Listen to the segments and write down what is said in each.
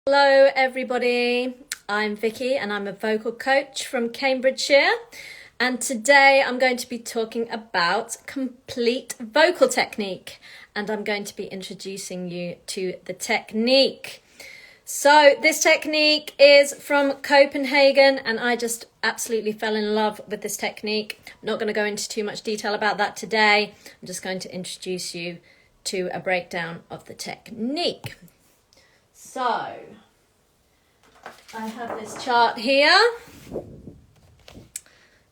Hello everybody, I'm Vicky and I'm a vocal coach from Cambridgeshire, and today I'm going to be talking about complete vocal technique, and I'm going to be introducing you to the technique. So this technique is from Copenhagen and I just absolutely fell in love with this technique. I'm not going to go into too much detail about that today. I'm just going to introduce you to a breakdown of the technique. So, I have this chart here,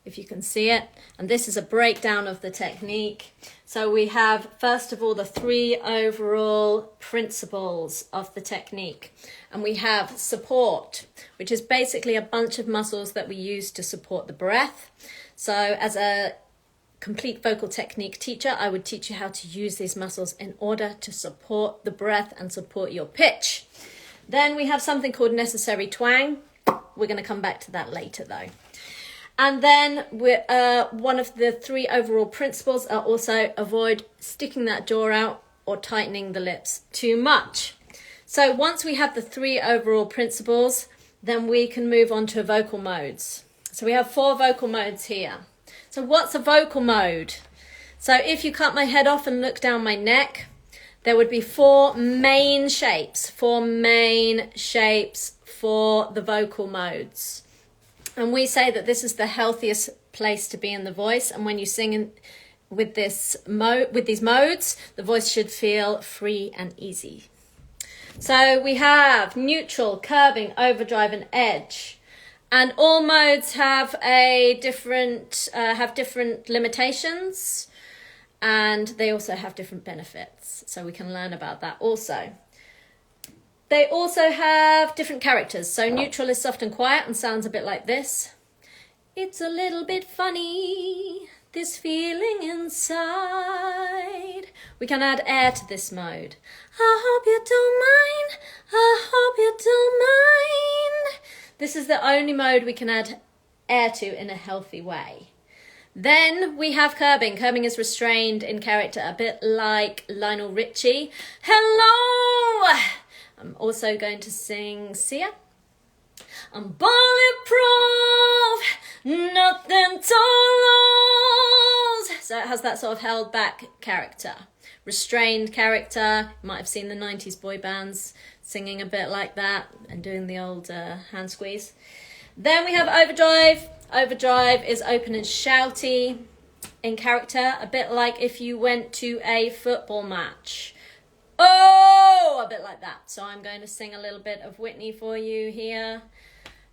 if you can see it, and this is a breakdown of the technique. So we have, first of all, the 3 overall principles of the technique. And we have support, which is basically a bunch of muscles that we use to support the breath. So as a complete vocal technique teacher, I would teach you how to use these muscles in order to support the breath and support your pitch. Then we have something called necessary twang. We're going to come back to that later though. And then one of the 3 overall principles are also avoid sticking that jaw out or tightening the lips too much. So once we have the 3 overall principles, then we can move on to vocal modes. So we have 4 vocal modes here. So what's a vocal mode? So if you cut my head off and look down my neck, there would be 4 main shapes for the vocal modes. And we say that this is the healthiest place to be in the voice. And when you sing with these modes, the voice should feel free and easy. So we have neutral, curving, overdrive, and edge. And all modes have different limitations, and they also have different benefits. So we can learn about that also. They also have different characters. So neutral is soft and quiet and sounds a bit like this. It's a little bit funny, this feeling inside. We can add air to this mode. I hope you don't mind, I hope you don't mind. This is the only mode we can add air to in a healthy way. Then we have curbing. Curbing is restrained in character, a bit like Lionel Richie. Hello! I'm also going to sing Sia. I'm bulletproof, nothing to lose. So it has that sort of held back character. Restrained character. You might have seen the 90s boy bands singing a bit like that and doing the old hand squeeze. Then we have overdrive. Overdrive is open and shouty in character, a bit like if you went to a football match. Oh, a bit like that. So I'm going to sing a little bit of Whitney for you here.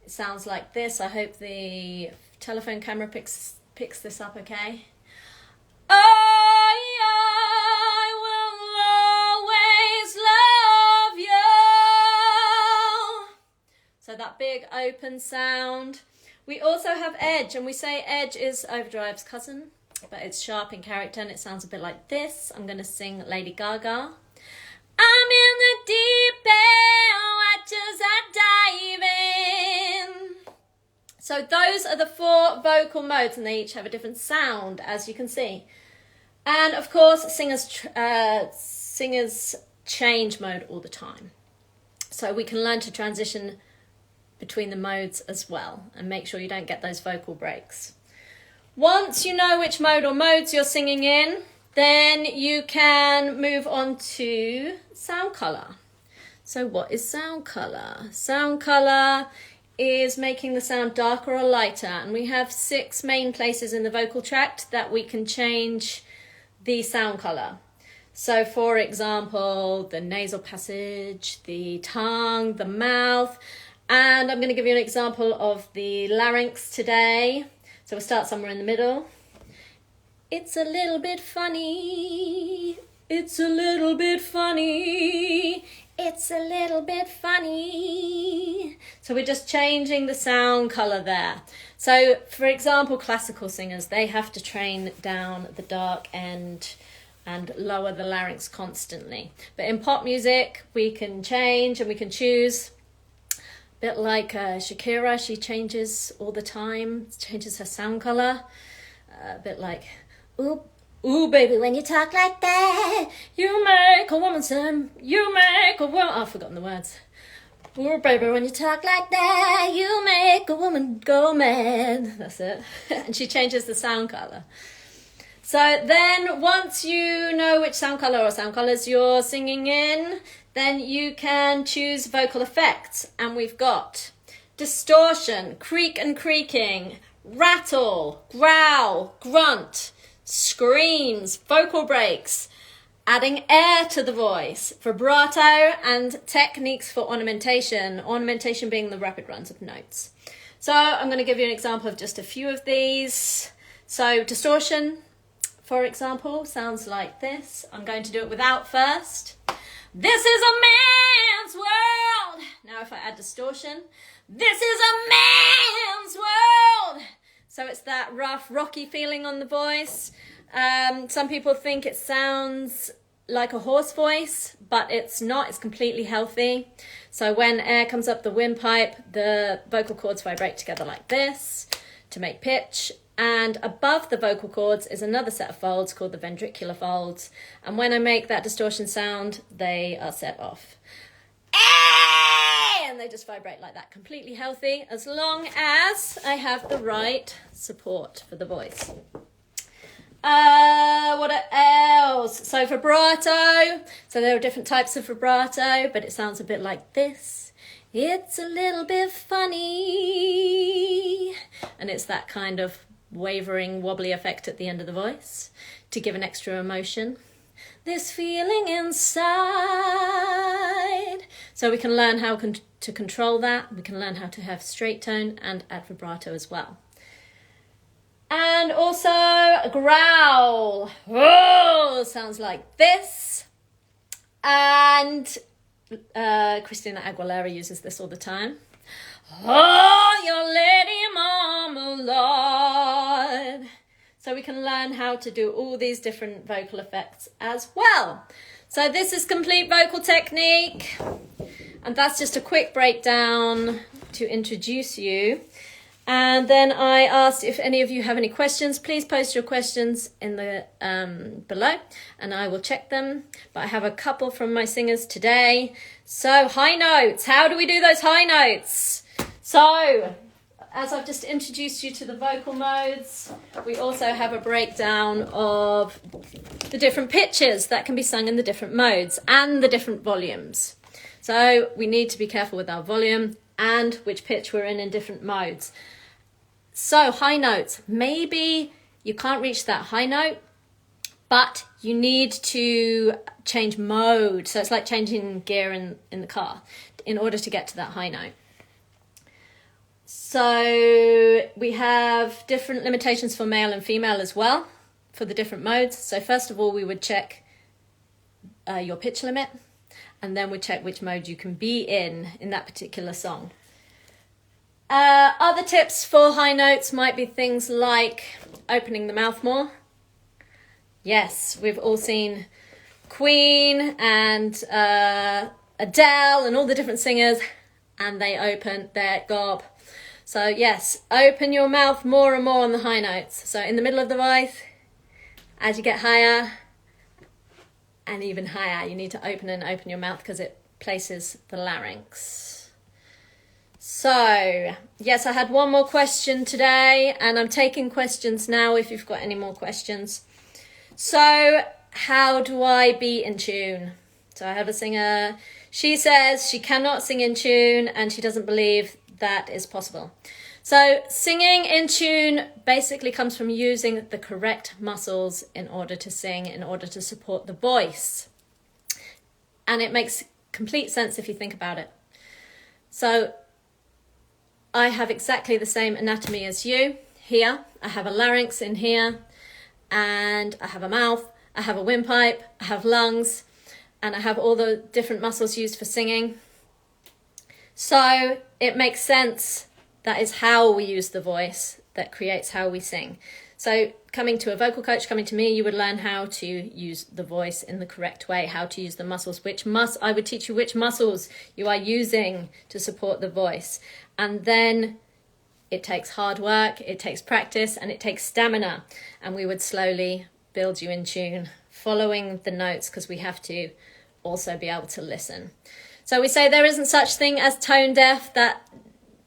It sounds like this. I hope the telephone camera picks this up okay. I will always love you. So that big open sound. We also have edge, and we say edge is overdrive's cousin, but it's sharp in character and it sounds a bit like this. I'm going to sing Lady Gaga. I'm in the deep end, watches are diving. So those are the 4 vocal modes, and they each have a different sound, as you can see. And of course, singers change mode all the time. So we can learn to transition between the modes as well and make sure you don't get those vocal breaks. Once you know which mode or modes you're singing in, then you can move on to sound colour. So what is sound colour? Sound colour is making the sound darker or lighter, and we have 6 main places in the vocal tract that we can change the sound colour. So for example, the nasal passage, the tongue, the mouth, and I'm going to give you an example of the larynx today. So we'll start somewhere in the middle. It's a little bit funny. It's a little bit funny. It's a little bit funny. So we're just changing the sound colour there. So for example, classical singers, they have to train down the dark end and lower the larynx constantly. But in pop music, we can change and we can choose. Bit like Shakira, she changes all the time, changes her sound colour. A bit like, ooh, ooh, baby, when you talk like that, you make a woman sing, you make a woman... Oh, I've forgotten the words. Oh, baby, when you talk like that, you make a woman go mad. That's it. And she changes the sound colour. So then once you know which sound colour or sound colours you're singing in, then you can choose vocal effects. And we've got distortion, creak and creaking, rattle, growl, grunt, screams, vocal breaks, adding air to the voice, vibrato, and techniques for ornamentation. Ornamentation being the rapid runs of notes. So I'm going to give you an example of just a few of these. So distortion, for example, sounds like this. I'm going to do it without first. This is a man's world. Now if I add distortion, this is a man's world. So it's that rough, rocky feeling on the voice. Some people think it sounds like a hoarse voice, but it's not. It's completely healthy. So when air comes up the windpipe, the vocal cords vibrate together like this to make pitch. And above the vocal cords is another set of folds called the ventricular folds. And when I make that distortion sound, they are set off. And they just vibrate like that, completely healthy, as long as I have the right support for the voice. What else? So vibrato. So there are different types of vibrato, but it sounds a bit like this. It's a little bit funny. And it's that kind of wavering, wobbly effect at the end of the voice to give an extra emotion. This feeling inside. So we can learn how to control that. We can learn how to have straight tone and add vibrato as well. And also a growl. Oh, sounds like this. And Christina Aguilera uses this all the time. Oh, your lady marmalade. So we can learn how to do all these different vocal effects as well. So this is complete vocal technique. And that's just a quick breakdown to introduce you. And then I asked if any of you have any questions. Please post your questions in the below and I will check them. But I have a couple from my singers today. So high notes. How do we do those high notes? So as I've just introduced you to the vocal modes, we also have a breakdown of the different pitches that can be sung in the different modes and the different volumes. So we need to be careful with our volume and which pitch we're in different modes. So high notes, maybe you can't reach that high note, but you need to change mode. So it's like changing gear in the car in order to get to that high note. So we have different limitations for male and female as well for the different modes. So first of all, we would check your pitch limit, and then we check which mode you can be in that particular song. Other tips for high notes might be things like opening the mouth more. Yes, we've all seen Queen and Adele and all the different singers, and they open their gob. So yes, open your mouth more and more on the high notes. So in the middle of the voice, as you get higher and even higher, you need to open your mouth because it places the larynx. So, yes, I had one more question today, and I'm taking questions now if you've got any more questions. So, how do I be in tune? So I have a singer, she says she cannot sing in tune, and she doesn't believe that is possible. So, singing in tune basically comes from using the correct muscles in order to sing, in order to support the voice. And it makes complete sense if you think about it. So, I have exactly the same anatomy as you here. I have a larynx in here, and I have a mouth, I have a windpipe, I have lungs, and I have all the different muscles used for singing. So it makes sense that is how we use the voice that creates how we sing. So coming to a vocal coach, coming to me, you would learn how to use the voice in the correct way, how to use the muscles, I would teach you which muscles you are using to support the voice. And then it takes hard work, it takes practice, and it takes stamina. And we would slowly build you in tune, following the notes, because we have to also be able to listen. So we say there isn't such thing as tone deaf, that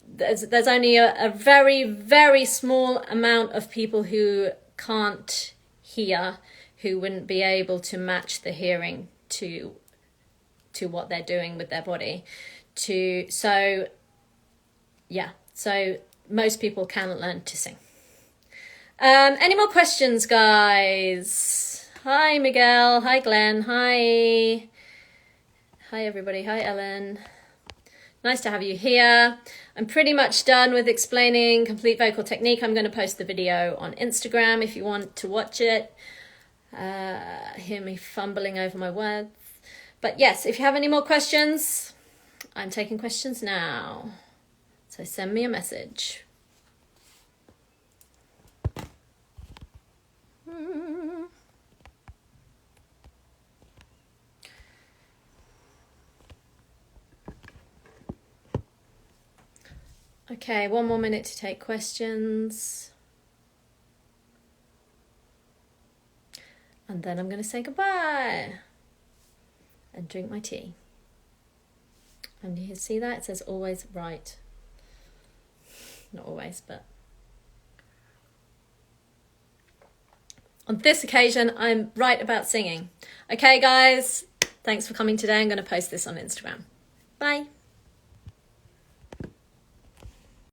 there's only a very, very small amount of people who can't hear, who wouldn't be able to match the hearing to what they're doing with their body. So most people can learn to sing. Any more questions, guys? Hi, Miguel. Hi, Glenn. Hi, everybody. Hi, Ellen. Nice to have you here. I'm pretty much done with explaining complete vocal technique. I'm going to post the video on Instagram if you want to watch it. Hear me fumbling over my words. But yes, if you have any more questions, I'm taking questions now. So send me a message. Okay, 1 more minute to take questions. And then I'm going to say goodbye and drink my tea. And you see that? It says always right. Not always, but on this occasion, I'm right about singing. Okay, guys, thanks for coming today. I'm going to post this on Instagram. Bye.